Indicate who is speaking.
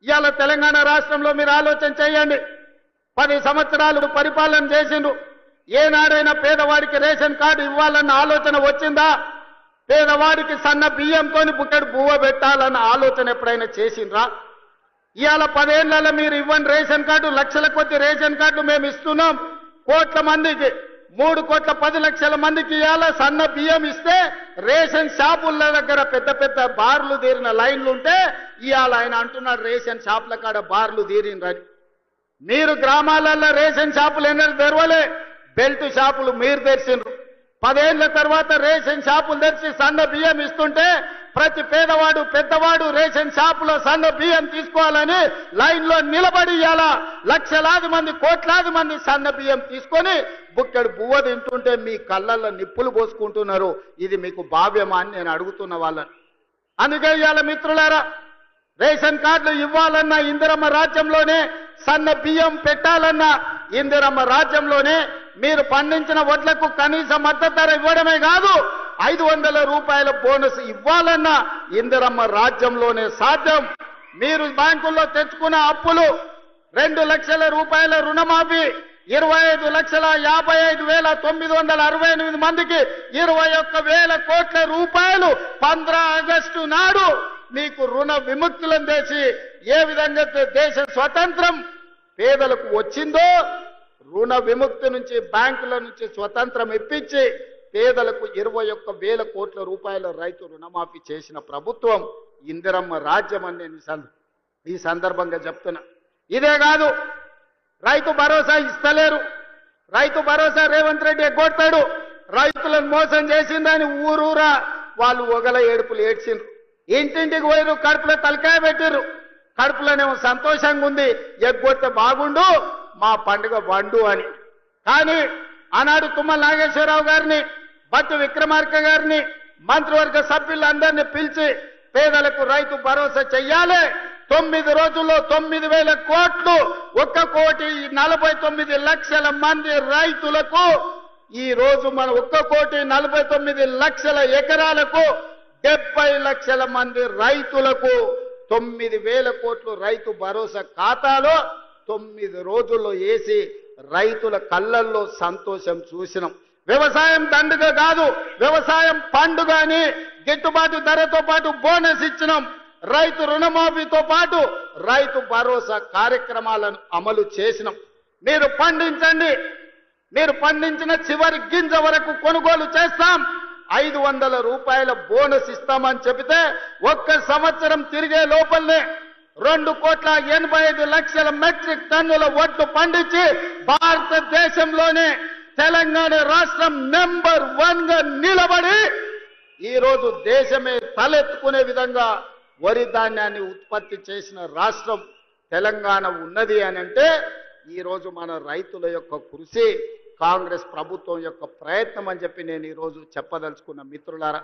Speaker 1: ఇవాళ తెలంగాణ రాష్ట్రంలో మీరు ఆలోచన చేయండి. 10 సంవత్సరాలు పరిపాలన చేసిండ్రు. ఏనాడైనా పేదవాడికి రేషన్ కార్డు ఇవ్వాలన్న ఆలోచన వచ్చిందా? పేదవాడికి సన్న బియ్యంతో బుక్కెడు బువ్వ పెట్టాలన్న ఆలోచన ఎప్పుడైనా చేసిండ్రా? ఇవాళ 10 ఏళ్లలో మీరు ఇవ్వని రేషన్ కార్డు, లక్షల కొద్ది రేషన్ కార్డు మేము ఇస్తున్నాం. కోట్ల మందికి 3,10,00,000 మందికి ఇవాళ సన్న బియ్యం ఇస్తే రేషన్ షాపుల దగ్గర పెద్ద పెద్ద బార్లు తీరిన లైన్లు ఉంటే ఇవాళ ఆయన అంటున్నాడు రేషన్ షాపుల కాడ బార్లు తీరినని. మీరు గ్రామాలలో రేషన్ షాపులు ఎన్నడూ తెరవలే, బెల్ట్ షాపులు మీరు తెరిచిండ్రు. 10 ఏళ్ల తర్వాత రేషన్ షాపులు తెరిచి సన్న బియ్యం ఇస్తుంటే ప్రతి పేదవాడు పెద్దవాడు రేషన్ షాపులో సన్న బియ్యం తీసుకోవాలని లైన్లో నిలబడి ఇవాళ లక్షలాది మంది కోట్లాది మంది సన్న బియ్యం తీసుకొని బుక్కెడు బువ్వ తింటుంటే మీ కళ్ళల్లో నిప్పులు పోసుకుంటున్నారు. ఇది మీకు భావ్యమా అని నేను అడుగుతున్న వాళ్ళని. అందుకే ఇవాళ మిత్రులారా, రేషన్ కార్డులు ఇవ్వాలన్నా ఇందిరమ్మ రాజ్యంలోనే, సన్న బియ్యం పెట్టాలన్నా ఇందిరమ్మ రాజ్యంలోనే, మీరు పండించిన వడ్లకు కనీస మద్దతు ధర ఇవ్వడమే కాదు 500 రూపాయల బోనస్ ఇవ్వాలన్నా ఇందిరమ్మ రాజ్యంలోనే సాధ్యం. మీరు బ్యాంకుల్లో తెచ్చుకున్న అప్పులు 2 లక్షల రూపాయల రుణమాఫీ, 25,55,968 మందికి 21,000 కోట్ల రూపాయలు 15 ఆగస్టు నాడు మీకు రుణ విముక్తులను చేసి ఏ విధంగా దేశ స్వతంత్రం పేదలకు వచ్చిందో, రుణ విముక్తి నుంచి బ్యాంకుల నుంచి స్వతంత్రం ఇప్పించి పేదలకు 21,000 కోట్ల రూపాయల రైతు రుణమాఫీ చేసిన ప్రభుత్వం ఇందిరమ్మ రాజ్యం అని నేను ఈ సందర్భంగా చెప్తున్నా. ఇదే కాదు, రైతు భరోసా ఇస్తలేరు. రైతు భరోసా రేవంత్ రెడ్డి ఎగ్గొడతాడు. రైతులను మోసం చేసిందని ఊరూరా వాళ్ళు ఒగల ఏడుపులు ఏడ్చిండ్రు. ఇంటింటికి పోయిరు, కడుపులో తలకాయ పెట్టిర్రు. కడుపులోనేమో సంతోషంగా ఉంది, ఎగ్గొడితే బాగుండు మా పండుగ వండు అని. కానీ ఆనాడు తుమ్మల నాగేశ్వరరావు గారిని, బట్టు విక్రమార్క గారిని, మంత్రివర్గ సభ్యులందరినీ పిలిచి పేదలకు రైతు భరోసా చెయ్యాలి, 9 రోజుల్లో 9,000 కోట్లు, 1,49,00,000 మంది రైతులకు ఈ రోజు మన 1,49,00,000 ఎకరాలకు 70 లక్షల మంది రైతులకు 9,000 కోట్లు రైతు భరోసా ఖాతాలో 9 రోజుల్లో వేసి రైతుల కళ్ళల్లో సంతోషం చూసినాం. వ్యవసాయం దండుగ కాదు, వ్యవసాయం పండుగ అని గిట్టుబాటు ధరతో పాటు బోనస్ ఇచ్చినాం. రైతు రుణమాఫీతో పాటు రైతు భరోసా కార్యక్రమాలను అమలు చేసినాం. మీరు పండించండి, మీరు పండించిన చివరి గింజ వరకు కొనుగోలు చేస్తాం, 500 రూపాయల బోనస్ ఇస్తామని చెబితే 1 సంవత్సరం తిరిగే లోపలనే 2,85,00,000 మెట్రిక్ టన్నుల వడ్లు పండించి భారతదేశంలోనే తెలంగాణ రాష్ట్రం నెంబర్ 1 గా నిలబడి ఈ రోజు దేశమే తలెత్తుకునే విధంగా వరి ధాన్యాన్ని ఉత్పత్తి చేసిన రాష్ట్రం తెలంగాణ ఉన్నది అని అంటే ఈ రోజు మన రైతుల యొక్క కృషి, కాంగ్రెస్ ప్రభుత్వం యొక్క ప్రయత్నం అని చెప్పి నేను ఈ రోజు చెప్పదలుచుకున్న మిత్రులారా.